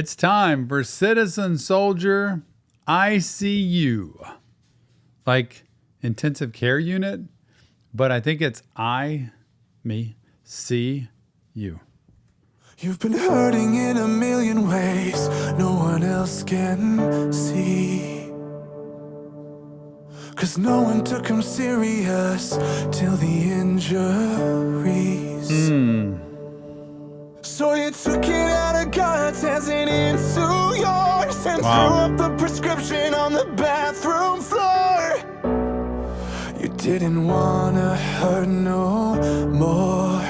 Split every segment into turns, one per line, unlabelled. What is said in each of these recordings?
It's time for Citizen Soldier ICU, like intensive care unit, but I think it's see you.
You've been hurting in a million ways no one else can see. 'Cause no one took him serious till the injuries. So you took it out of God's hands and into yours and threw up the prescription on the bathroom floor. You didn't wanna hurt no more.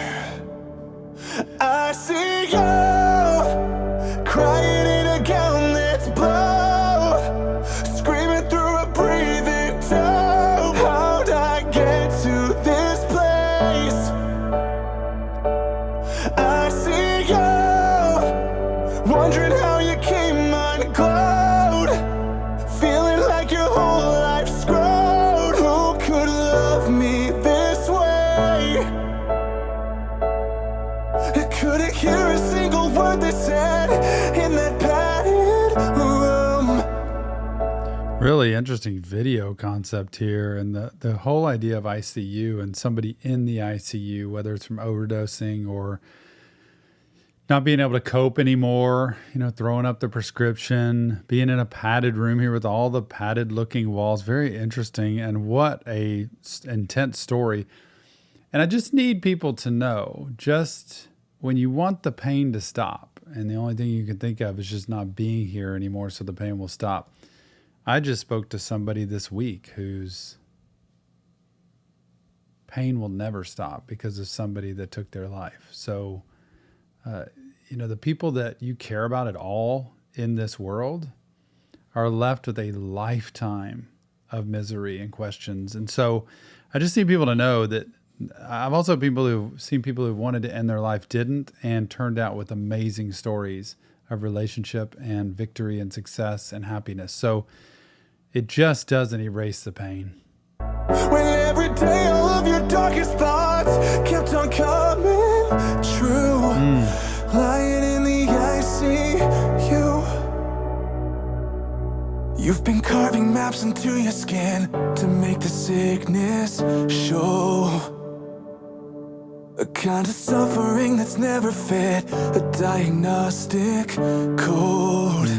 I see you crying in a gown that's blue, screaming through a breathing tube. How'd I get to this place? I see you wondering how you came unglued, feeling like your whole life's screwed. Who could love me this way? I couldn't hear a single word they said in that padded room.
Really interesting video concept here, and the whole idea of ICU and somebody in the ICU, whether it's from overdosing or not being able to cope anymore, throwing up the prescription, being in a padded room here with all the padded looking walls. Very interesting, and what a intense story. And I just need people to know, just when you want the pain to stop, and the only thing you can think of is just not being here anymore so the pain will stop. I just spoke to somebody this week whose pain will never stop because of somebody that took their life. So, the people that you care about at all in this world are left with a lifetime of misery and questions. And so I just need people to know that I've also seen people who wanted to end their life didn't, and turned out with amazing stories of relationship and victory and success and happiness. So it just doesn't erase the pain.
When every day all of your darkest thoughts kept on coming true, lying in the ICU. You've been carving maps into your skin to make the sickness show. A kind of suffering that's never fit a diagnostic code.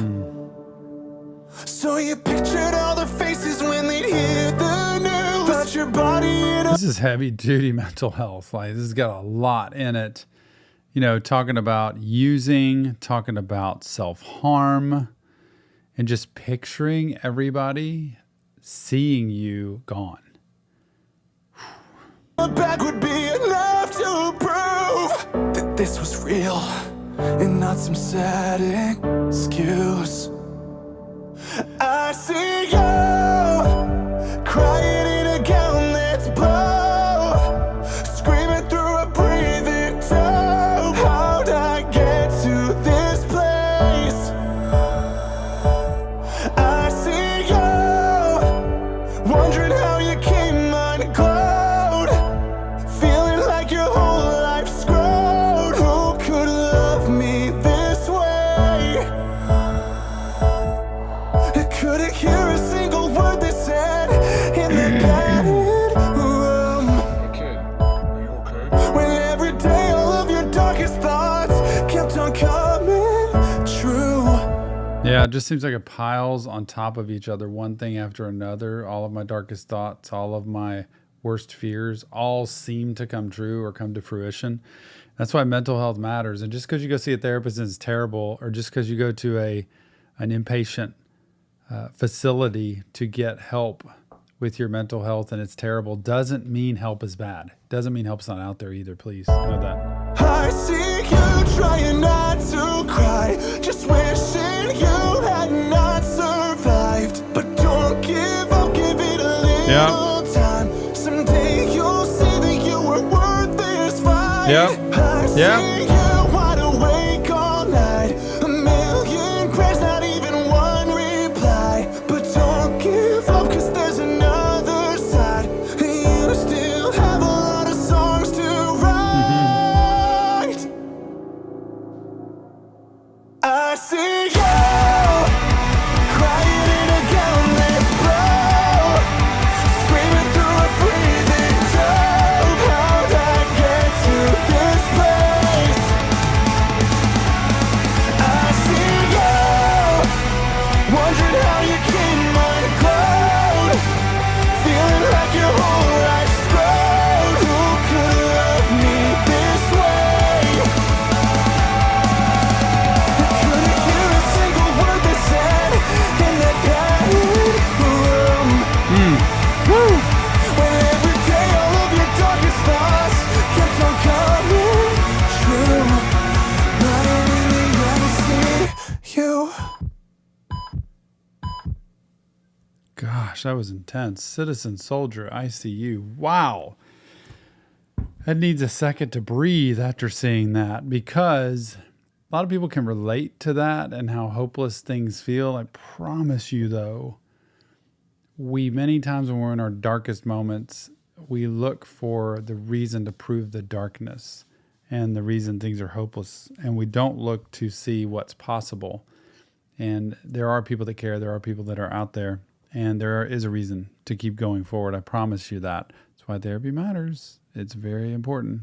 So you pictured all the faces when they'd hear the news about your body.
This is heavy duty mental health. Like, this has got a lot in it. Talking about using, talking about self-harm, and just picturing everybody seeing you gone.
A bag would be enough to prove that this was real and not some sad excuse. I see you crying in a gown that's blue, screaming through a breathing tube. How'd I get to this place? I see you wondering how you came unglued, feeling like your whole life's screwed. Who could love me this way? I couldn't hear a single word they said in that padded room.
Okay, are you okay?
When every day all of your darkest thoughts kept on coming true.
Yeah, it just seems like it piles on top of each other, one thing after another. All of my darkest thoughts, all of my worst fears, all seem to come true or come to fruition. That's why mental health matters. And just because you go see a therapist and it's terrible, or just because you go to an inpatient facility to get help with your mental health and it's terrible, doesn't mean help is bad. Doesn't mean help's not out there either. Please know that.
I see you trying not to cry, just wishing you had not survived. But don't give up, give it a little time. Someday you'll see that you were worth this fight. I see you wide awake all night, a million prayers, not even one reply. But don't give up, 'cause there's another side. You still have a lot of songs to write. I see
Gosh, that was intense. Citizen soldier, ICU. Wow. That needs a second to breathe after seeing that, because a lot of people can relate to that and how hopeless things feel. I promise you, though, many times when we're in our darkest moments, we look for the reason to prove the darkness and the reason things are hopeless. And we don't look to see what's possible. And there are people that care. There are people that are out there. And there is a reason to keep going forward. I promise you that. That's why therapy matters. It's very important.